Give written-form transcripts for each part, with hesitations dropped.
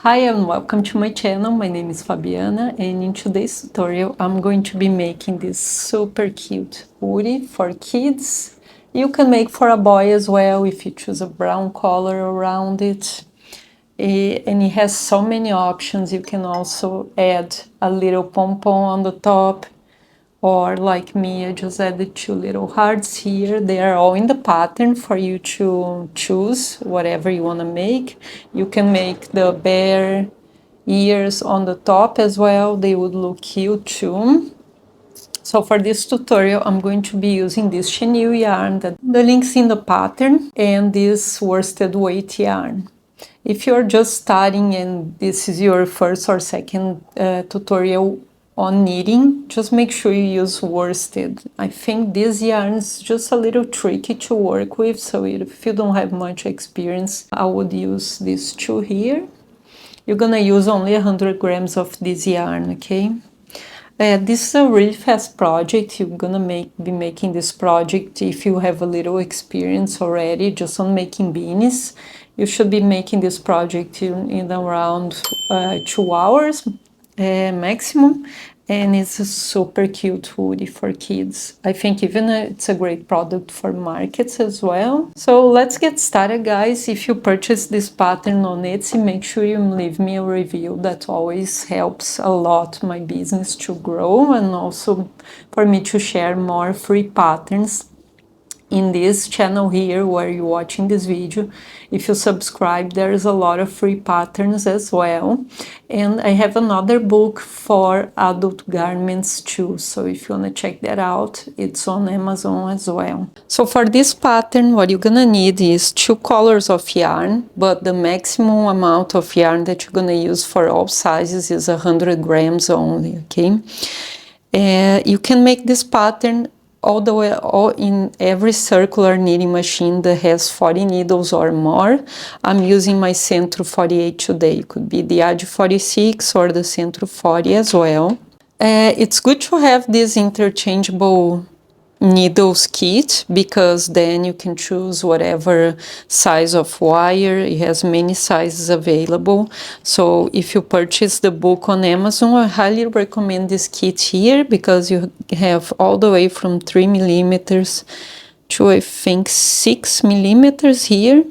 Hi and welcome to my channel. My name is Fabiana and in today's tutorial I'm going to be making this super cute hoodie for kids. You can make for a boy as well if you choose a brown color around it. And it has so many options. You can also add a little pom-pom on the top, or like me, I just added two little hearts here. They are all in the pattern for you to choose whatever you want to make. You can make the bear ears on the top as well. They would look cute too. So for this tutorial, I'm going to be using this chenille yarn, the link's in the pattern, and this worsted weight yarn. If you're just starting and this is your first or second tutorial on knitting, just make sure you use worsted. I think this yarn is just a little tricky to work with, so if you don't have much experience, I would use these two here. You're gonna use only 100 grams of this yarn, okay? This is a really fast project. You're gonna be making this project if you have a little experience already just on making beanies. You should be making this project in around 2 hours maximum, and it's a super cute hoodie for kids. I think even it's a great product for markets as well. So let's get started, guys. If you purchase this pattern on Etsy, make sure you leave me a review. That always helps a lot my business to grow and also for me to share more free patterns in this channel here where you're watching this video. If you subscribe, there's a lot of free patterns as well, and I have another book for adult garments too, so if you want to check that out, it's on Amazon as well. So for this pattern, what you're gonna need is 2 colors of yarn, but the maximum amount of yarn that you're gonna use for all sizes is 100 grams only, okay? You can make this pattern all in every circular knitting machine that has 40 needles or more. I'm using my Sentro 48 today. It could be the Adi 46 or the Sentro 40 as well. It's good to have this interchangeable needles kit, because then you can choose whatever size of wire. It has many sizes available. So if you purchase the book on Amazon, I highly recommend this kit here, because you have all the way from 3 millimeters to I think 6 millimeters here.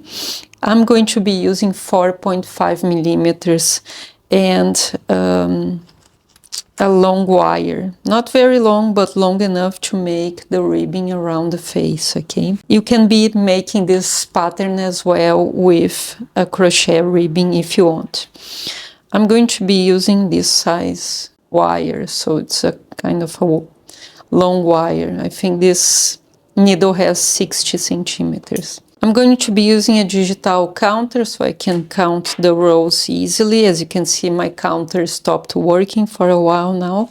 I'm going to be using 4.5 millimeters and a long wire, not very long, but long enough to make the ribbing around the face, okay? You can be making this pattern as well with a crochet ribbing if you want. I'm going to be using this size wire, so it's a kind of a long wire. I think this needle has 60 centimeters. I'm going to be using a digital counter so I can count the rows easily. As you can see, my counter stopped working for a while now.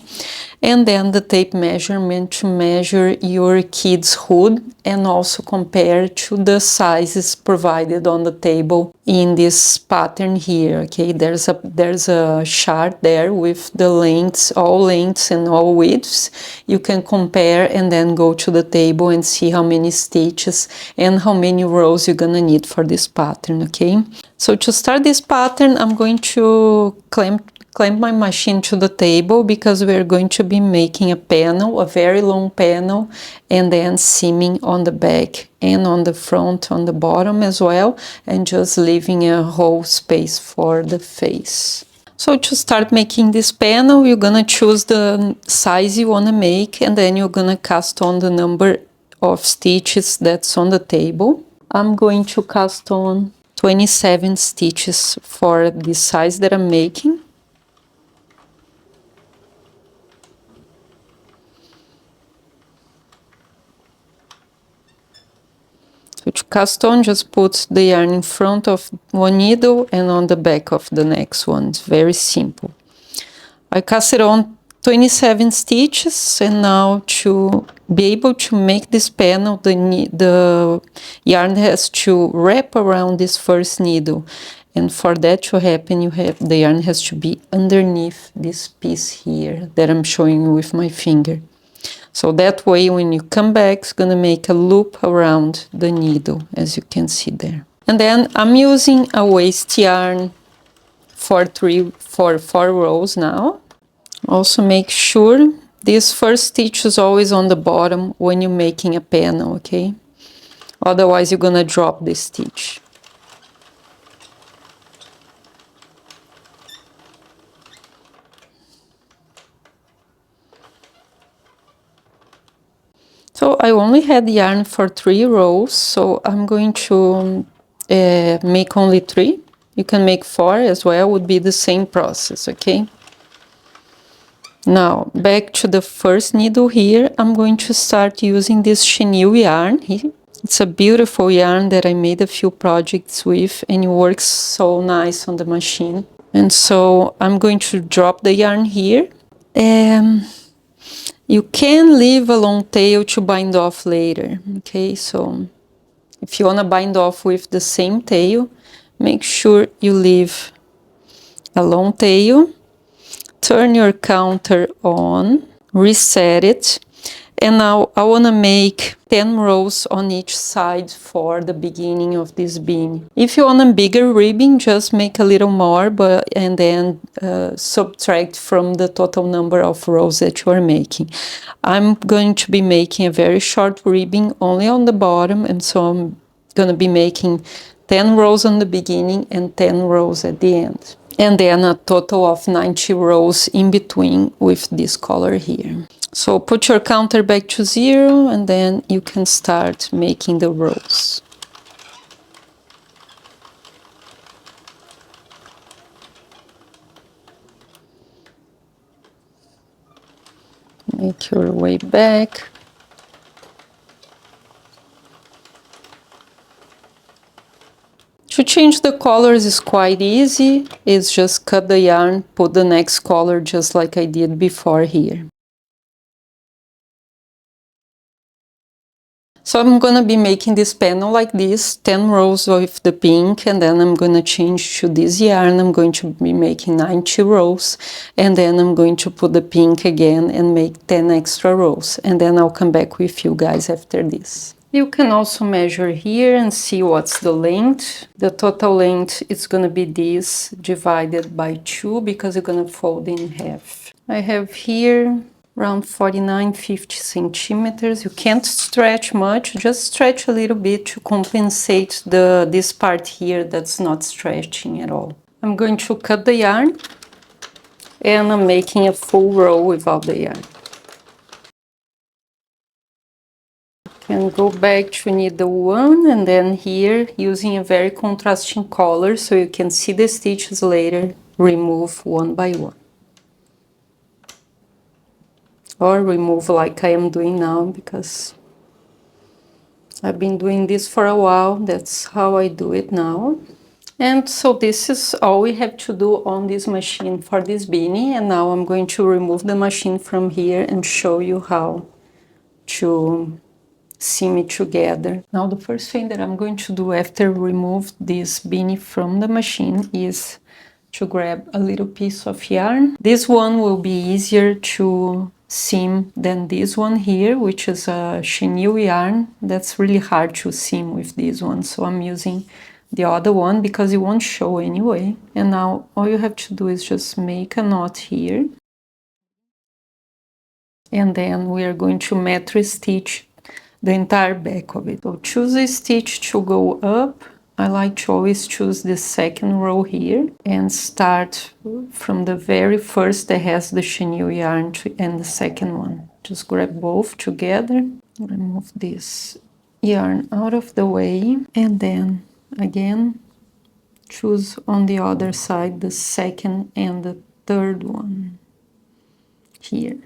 And then the tape measurement to measure your kid's hood and also compare to the sizes provided on the table in this pattern here, okay? There's a chart there with the lengths, all lengths and all widths. You can compare and then go to the table and see how many stitches and how many rows you're gonna need for this pattern, okay? So to start this pattern, I'm going to clamp my machine to the table, because we're going to be making a panel, a very long panel, and then seaming on the back and on the front, on the bottom as well, and just leaving a whole space for the face. So to start making this panel, you're gonna choose the size you wanna make, and then you're gonna cast on the number of stitches that's on the table. I'm going to cast on 27 stitches for the size that I'm making. So to cast on, just put the yarn in front of one needle and on the back of the next one. It's very simple. I casted on 27 stitches, and now to be able to make this panel, the yarn has to wrap around this first needle. And for that to happen, the yarn has to be underneath this piece here that I'm showing you with my finger. So that way, when you come back, it's gonna make a loop around the needle, as you can see there. And then I'm using a waste yarn for 4 rows now. Also make sure this first stitch is always on the bottom when you're making a panel, okay? Otherwise you're gonna drop the stitch. So I only had yarn for 3 rows, so I'm going to make only 3. You can make 4 as well, would be the same process, okay? Now, back to the first needle here, I'm going to start using this chenille yarn here. It's a beautiful yarn that I made a few projects with, and it works so nice on the machine. And so I'm going to drop the yarn here. You can leave a long tail to bind off later, okay? So if you want to bind off with the same tail, make sure you leave a long tail, turn your counter on, reset it, and now I want to make 10 rows on each side for the beginning of this beanie. If you want a bigger ribbing, just make a little more, and then subtract from the total number of rows that you are making. I'm going to be making a very short ribbing only on the bottom, and so I'm going to be making 10 rows on the beginning and 10 rows at the end. And then a total of 90 rows in between with this color here. So put your counter back to 0 and then you can start making the rows. Make your way back. To change the colors is quite easy. It's just cut the yarn, put the next color just like I did before here. So I'm going to be making this panel like this, 10 rows with the pink, and then I'm going to change to this yarn. I'm going to be making 90 rows, and then I'm going to put the pink again and make 10 extra rows. And then I'll come back with you guys after this. You can also measure here and see what's the length. The total length is going to be this divided by 2 because you're going to fold in half. I have here around 49-50 centimeters. You can't stretch much, just stretch a little bit to compensate this part here that's not stretching at all. I'm going to cut the yarn and I'm making a full row without the yarn. Can go back to needle 1 and then here using a very contrasting color so you can see the stitches later, remove one by one. Or remove like I am doing now because I've been doing this for a while. That's how I do it now. And so this is all we have to do on this machine for this beanie. And now I'm going to remove the machine from here and show you how to seam it together. Now the first thing that I'm going to do after remove this beanie from the machine is to grab a little piece of yarn. This one will be easier to seam than this one here, which is a chenille yarn. That's really hard to seam with this one, so I'm using the other one because it won't show anyway. And now all you have to do is just make a knot here, and then we are going to metri stitch the entire back of it. So choose a stitch to go up. I like to always choose the second row here and start from the very first that has the chenille yarn and the second one. Just grab both together, remove this yarn out of the way, and then again choose on the other side the second and the third one here.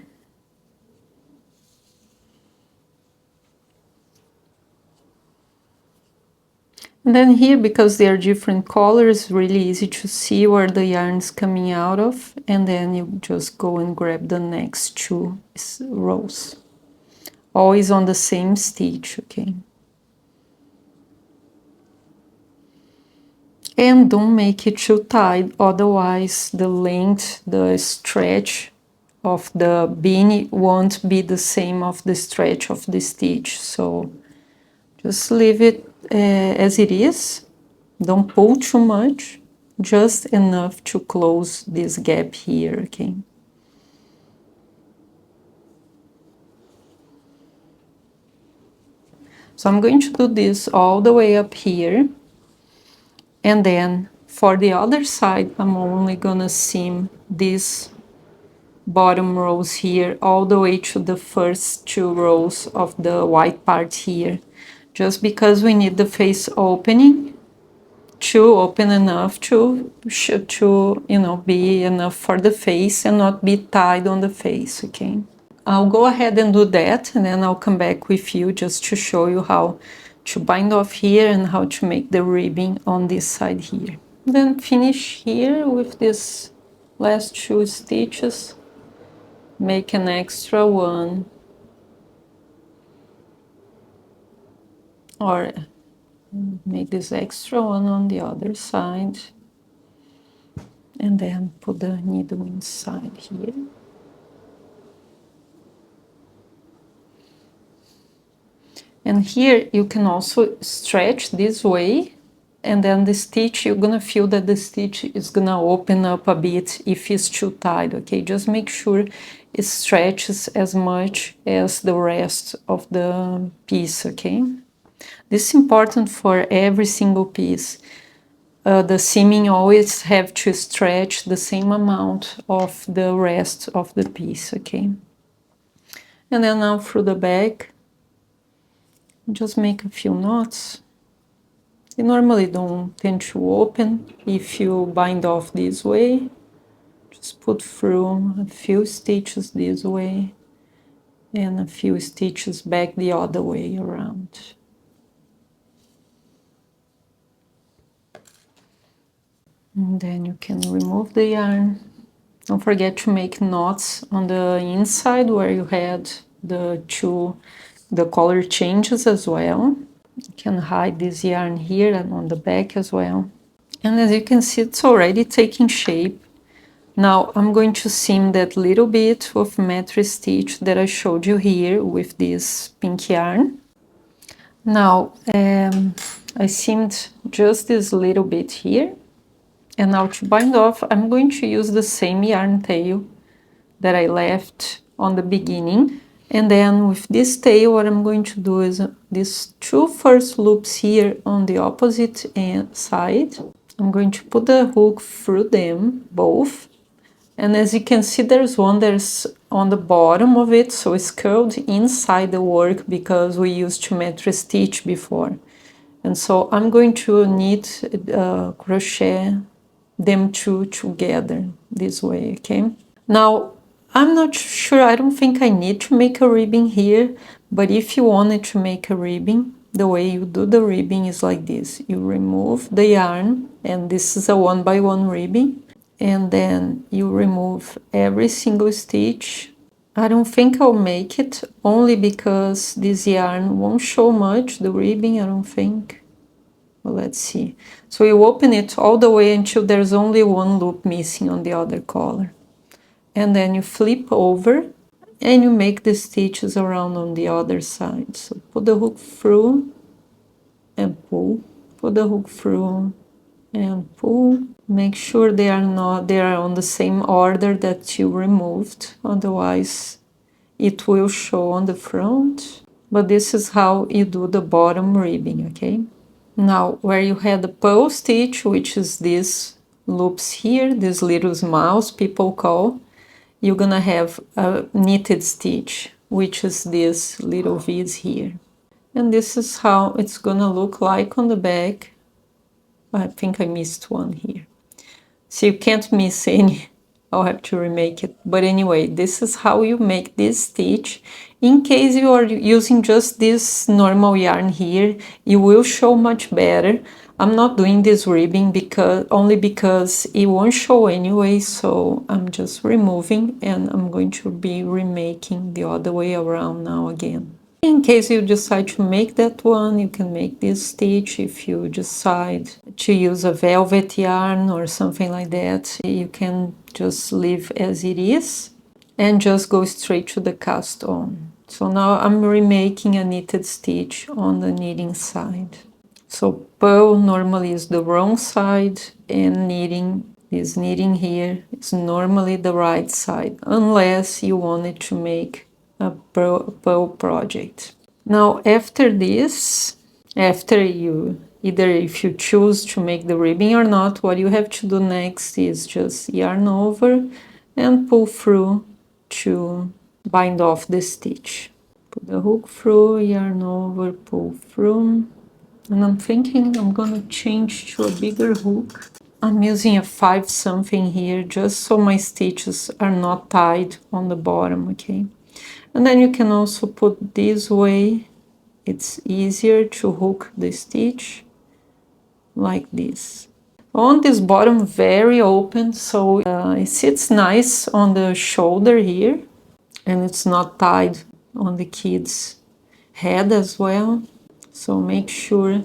And then here, because they are different colors, it's really easy to see where the yarn is coming out of, and then you just go and grab the next 2 rows. Always on the same stitch, okay? And don't make it too tight, otherwise the length, the stretch of the beanie won't be the same of the stretch of the stitch. So just leave it as it is. Don't pull too much, just enough to close this gap here, okay? So I'm going to do this all the way up here, and then for the other side, I'm only gonna seam these bottom rows here all the way to the first 2 rows of the white part here, just because we need the face opening to open enough to you know, be enough for the face and not be tied on the face, okay? I'll go ahead and do that, and then I'll come back with you just to show you how to bind off here and how to make the ribbing on this side here. Then finish here with this last 2 stitches, make an extra one, or make this extra one on the other side, and then put the needle inside here. And here you can also stretch this way, and then the stitch, you're gonna feel that the stitch is gonna open up a bit if it's too tight, okay? Just make sure it stretches as much as the rest of the piece, okay? This is important for every single piece. The seaming always have to stretch the same amount of the rest of the piece, okay? And then now through the back, just make a few knots. They normally don't tend to open if you bind off this way. Just put through a few stitches this way and a few stitches back the other way around. And then you can remove the yarn. Don't forget to make knots on the inside where you had the color changes as well. You can hide this yarn here and on the back as well. And as you can see, it's already taking shape. Now I'm going to seam that little bit of matrix stitch that I showed you here with this pink yarn. Now I seamed just this little bit here. And now to bind off, I'm going to use the same yarn tail that I left on the beginning. And then with this tail, what I'm going to do is these 2 first loops here on the opposite side. I'm going to put the hook through them both. And as you can see, there's one that's on the bottom of it, so it's curled inside the work because we used to matrix stitch before. And so I'm going to knit, crochet them 2 together this way, okay? Now, I'm not sure, I don't think I need to make a ribbing here, but if you wanted to make a ribbing, the way you do the ribbing is like this. You remove the yarn, and this is a 1x1 ribbing, and then you remove every single stitch. I don't think I'll make it, only because this yarn won't show much, the ribbing, I don't think. Well, let's see. So you open it all the way until there's only one loop missing on the other collar. And then you flip over and you make the stitches around on the other side. So put the hook through and pull. Put the hook through and pull. Make sure they are on the same order that you removed, otherwise it will show on the front. But this is how you do the bottom ribbing, okay? Now, where you had the purl stitch, which is these loops here, these little smiles people call, you're gonna have a knitted stitch, which is these little V's here. And this is how it's gonna look like on the back. I think I missed one here. So you can't miss any. I'll have to remake it. But anyway, this is how you make this stitch. In case you are using just this normal yarn here, it will show much better. I'm not doing this ribbing only because it won't show anyway, so I'm just removing and I'm going to be remaking the other way around now again. In case you decide to make that one, you can make this stitch. If you decide to use a velvet yarn or something like that, you can just leave as it is and just go straight to the cast on. So now I'm remaking a knitted stitch on the knitting side. So pull normally is the wrong side, and knitting, this knitting here is normally the right side, unless you wanted to make a pull project. Now after this, after you, either if you choose to make the ribbing or not, what you have to do next is just yarn over and pull through to bind off the stitch. Put the hook through, yarn over, pull through. And I'm thinking I'm gonna change to a bigger hook. I'm using a 5 something here just so my stitches are not tied on the bottom, okay? And then you can also put this way. It's easier to hook the stitch like this. I want this bottom very open so it sits nice on the shoulder here, and it's not tied on the kid's head as well. So make sure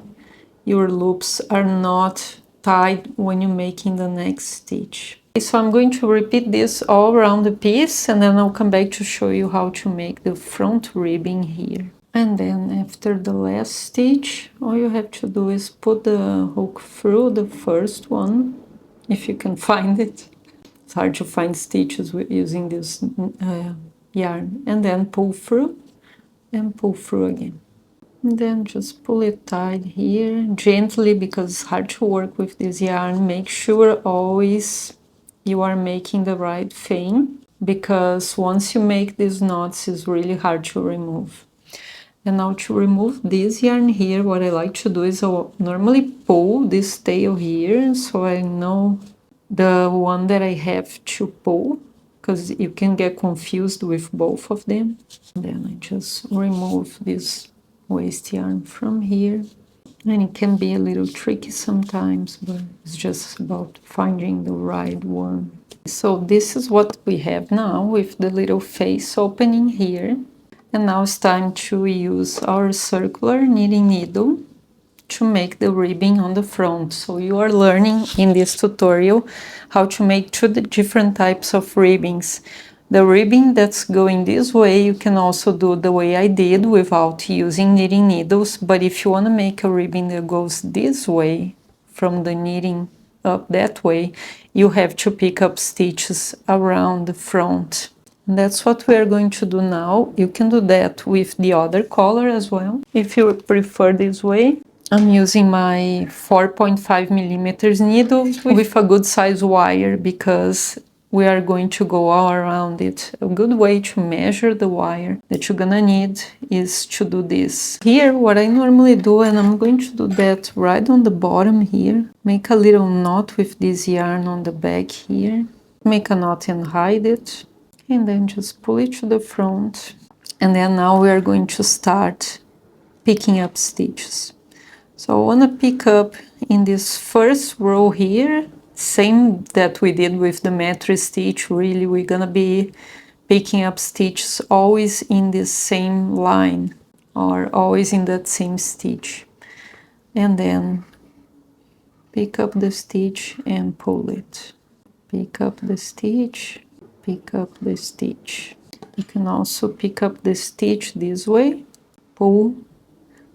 your loops are not tied when you're making the next stitch. So I'm going to repeat this all around the piece, and then I'll come back to show you how to make the front ribbing here. And then after the last stitch, all you have to do is put the hook through the first one, if you can find it. It's hard to find stitches using this yarn. And then pull through and pull through again. And then just pull it tight here, gently, because it's hard to work with this yarn. Make sure always you are making the right thing, because once you make these knots, it's really hard to remove. And now to remove this yarn here, what I like to do is I'll normally pull this tail here, so I know the one that I have to pull, because you can get confused with both of them. And then I just remove this waste yarn from here, and it can be a little tricky sometimes, but it's just about finding the right one. So this is what we have now with the little face opening here. And now it's time to use our circular knitting needle to make the ribbing on the front. So you are learning in this tutorial how to make two different types of ribbings. The ribbing that's going this way, you can also do the way I did without using knitting needles, but if you want to make a ribbing that goes this way, from the knitting up that way, you have to pick up stitches around the front. And that's what we are going to do now. You can do that with the other color as well, if you prefer this way. I'm using my 4.5 millimeters needle with a good size wire, because we are going to go all around it. A good way to measure the wire that you're gonna need is to do this. Here, what I normally do, and I'm going to do that right on the bottom here, make a little knot with this yarn on the back here, make a knot and hide it, and then just pull it to the front. And then now we are going to start picking up stitches. So I want to pick up in this first row here, same that we did with the mattress stitch. Really, we're gonna be picking up stitches always in this same line, or always in that same stitch. And then pick up the stitch and pull it. Pick up the stitch, pick up the stitch. You can also pick up the stitch this way, pull,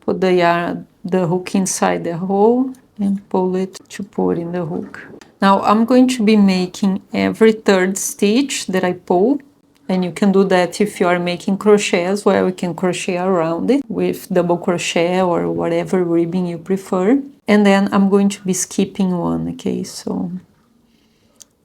put the hook inside the hole and pull it to put in the hook. Now I'm going to be making every third stitch that I pull, and you can do that if you are making crochet as well. You can crochet around it with double crochet or whatever ribbing you prefer. And then I'm going to be skipping one, okay? So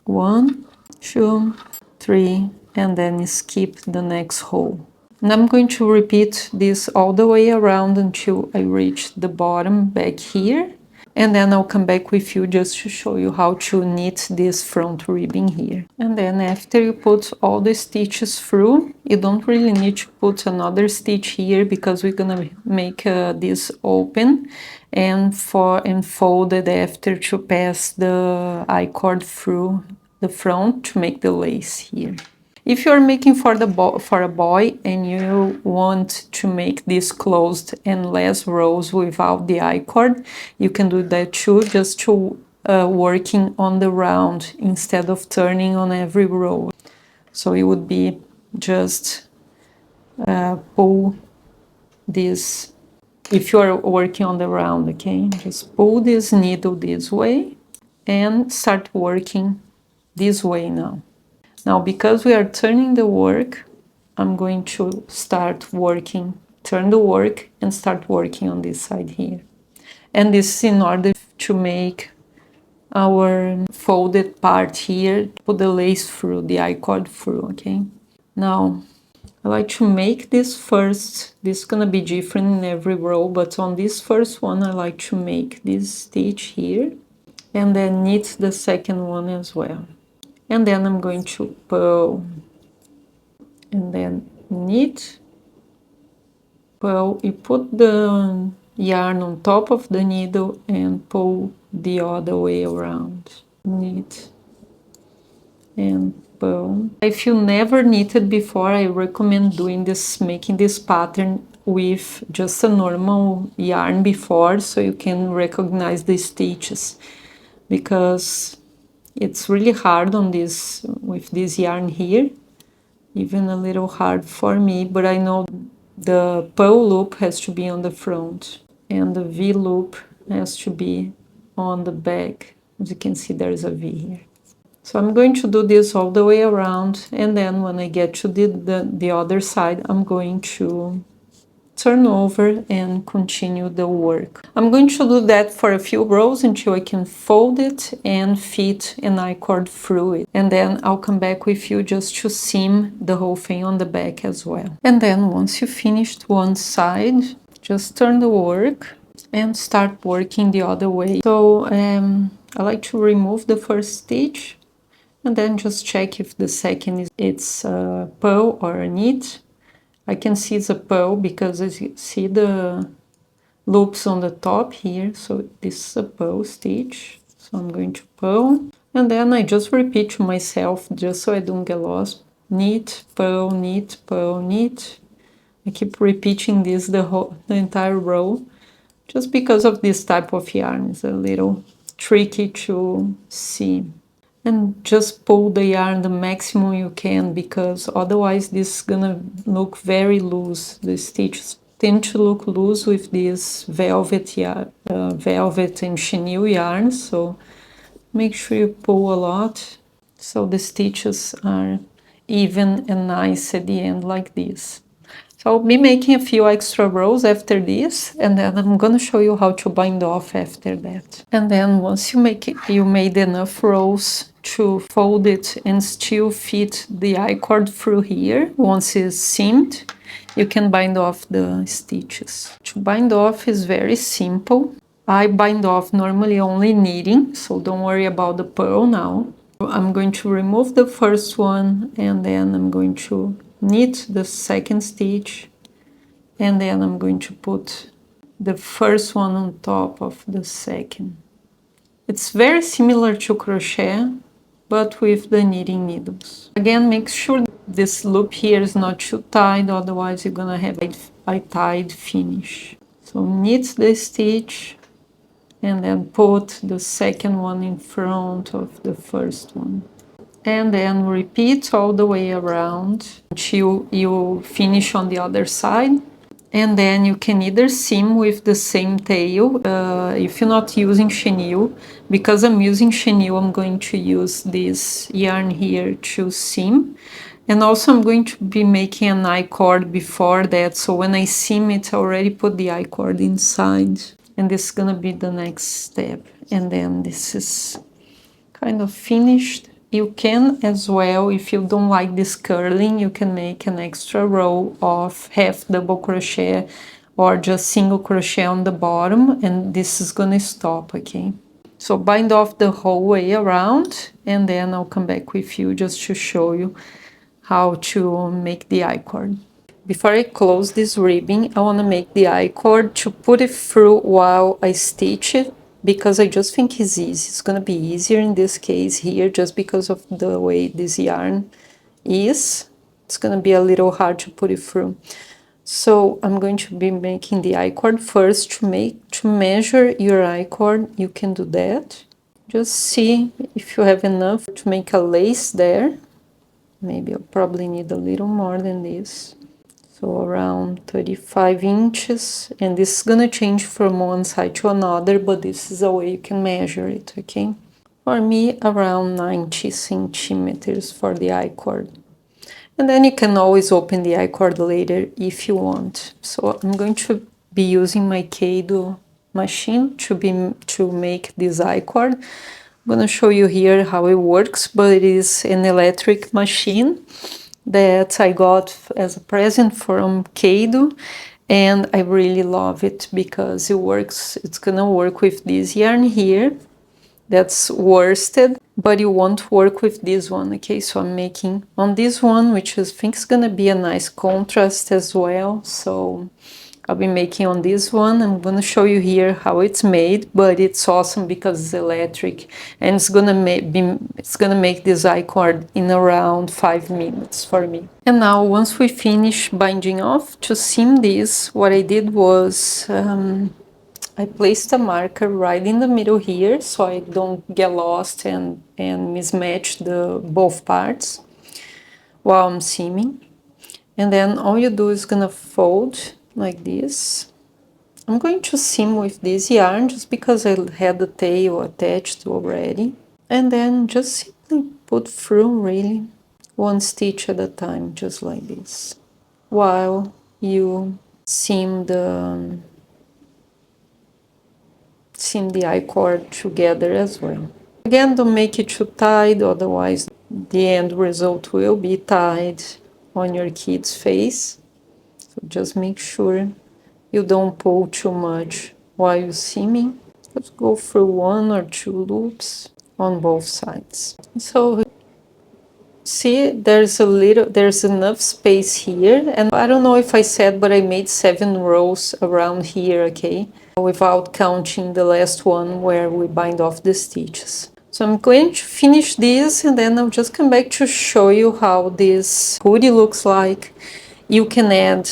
1, 2, 3, and then skip the next hole. And I'm going to repeat this all the way around until I reach the bottom back here. And then I'll come back with you just to show you how to knit this front ribbing here. And then after you put all the stitches through, you don't really need to put another stitch here, because we're gonna make this open and fold it after to pass the I-cord through the front to make the lace here. If you're making for a boy and you want to make this closed and less rows without the I-cord, you can do that too, just to working on the round instead of turning on every row. So it would be just pull this if you are working on the round, okay? Just pull this needle this way and start working this way now. Now, because we are turning the work, I'm going to start working, turn the work and start working on this side here. And this is in order to make our folded part here, put the lace through, the I-cord through, okay? Now, I like to make this first. This is gonna be different in every row, but on this first one, I like to make this stitch here and then knit the second one as well. And then I'm going to pull and then knit, pull, you put the yarn on top of the needle and pull the other way around. Knit and pull. If you never knitted before, I recommend doing this, making this pattern with just a normal yarn before, so you can recognize the stitches, because it's really hard on this with this yarn here, even a little hard for me, but I know the purl loop has to be on the front and the V loop has to be on the back. As you can see, there's a V here. So I'm going to do this all the way around, and then when I get to the other side, I'm going to turn over and continue the work. I'm going to do that for a few rows until I can fold it and fit an I-cord through it. And then I'll come back with you just to seam the whole thing on the back as well. And then once you finished one side, just turn the work and start working the other way. So I like to remove the first stitch and then just check if the second it's a purl or a knit. I can see it's a purl because as you see the loops on the top here, so this is a purl stitch. So I'm going to purl, and then I just repeat to myself just so I don't get lost. Knit, purl, knit, purl, knit. I keep repeating this the entire row, just because of this type of yarn. It's a little tricky to see. And just pull the yarn the maximum you can, because otherwise this is gonna look very loose. The stitches tend to look loose with this velvet velvet and chenille yarn, so make sure you pull a lot so the stitches are even and nice at the end like this. So I'll be making a few extra rows after this, and then I'm gonna show you how to bind off after that. And then once you made enough rows to fold it and still fit the I-cord through here, once it's seamed, you can bind off the stitches. To bind off is very simple. I bind off normally only knitting, so don't worry about the purl now. I'm going to remove the first one, and then I'm going to knit the second stitch, and then I'm going to put the first one on top of the second. It's very similar to crochet, but with the knitting needles. Again, make sure this loop here is not too tight, otherwise you're gonna have a tied finish. So knit the stitch and then put the second one in front of the first one. And then repeat all the way around until you finish on the other side. And then you can either seam with the same tail, if you're not using chenille. Because I'm using chenille, I'm going to use this yarn here to seam. And also I'm going to be making an I-cord before that, so when I seam it, I already put the I-cord inside. And this is gonna be the next step. And then this is kind of finished. You can as well, if you don't like this curling, you can make an extra row of half double crochet or just single crochet on the bottom, and this is gonna stop, okay? So bind off the whole way around, and then I'll come back with you just to show you how to make the I-cord. Before I close this ribbing, I want to make the I-cord to put it through while I stitch it, because I just think it's easy. It's going to be easier in this case here, just because of the way this yarn is. It's going to be a little hard to put it through. So I'm going to be making the I-cord first. To measure your I-cord, you can do that. Just see if you have enough to make a lace there. Maybe I'll probably need a little more than this. So around 35 inches, and this is gonna change from one side to another, but this is a way you can measure it, okay? For me, around 90 centimeters for the I-cord. And then you can always open the I-cord later if you want. So I'm going to be using my Caydo machine to make this I-cord. I'm gonna show you here how it works, but it is an electric machine that I got as a present from Caydo, and I really love it because it works. It's gonna work with this yarn here that's worsted, but you won't work with this one, okay? So I'm making on this one, which I think is gonna be a nice contrast as well. So I'll be making on this one. I'm gonna show you here how it's made, but it's awesome because it's electric, and it's gonna make this I-cord in around 5 minutes for me. And now once we finish binding off, to seam this, what I did was I placed a marker right in the middle here so I don't get lost and mismatch the both parts while I'm seaming. And then all you do is gonna fold like this. I'm going to seam with this yarn just because I had the tail attached already. And then just simply put through really one stitch at a time, just like this, while you seam the I-cord together as well. Again, don't make it too tight, otherwise the end result will be tied on your kid's face. So just make sure you don't pull too much while you're seaming. Just go through 1 or 2 loops on both sides. So see, there's enough space here, and I don't know if I said, but I made 7 rows around here, okay, without counting the last one where we bind off the stitches. So I'm going to finish this, and then I'll just come back to show you how this hoodie looks like. You can add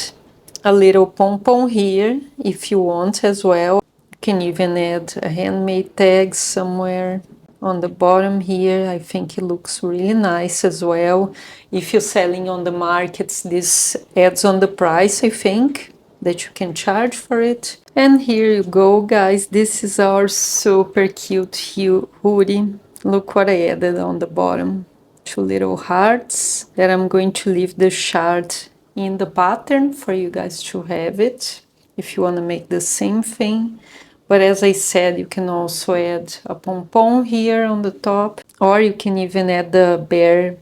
a little pom-pom here if you want as well. You can even add a handmade tag somewhere on the bottom here. I think it looks really nice as well. If you're selling on the markets, this adds on the price, I think, that you can charge for it. And here you go, guys. This is our super cute hoodie. Look what I added on the bottom. 2 little hearts that I'm going to leave the shard in the pattern for you guys to have it if you want to make the same thing. But as I said, you can also add a pom-pom here on the top, or you can even add the bear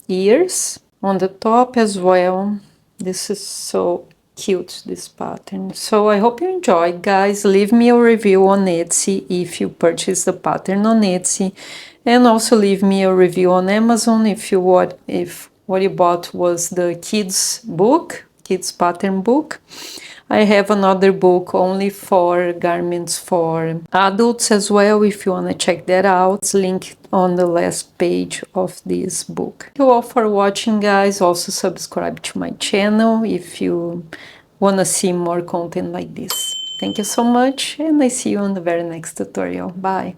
ears on the top as well. This is so cute, this pattern. So I hope you enjoyed, guys. Leave me a review on Etsy if you purchase the pattern on Etsy, and also leave me a review on Amazon if what you bought was the kids pattern book. I have another book only for garments for adults as well, if you want to check that out. It's linked on the last page of this book. Thank you all for watching, guys. Also subscribe to my channel if you want to see more content like this. Thank you so much, and I see you on the very next tutorial. Bye!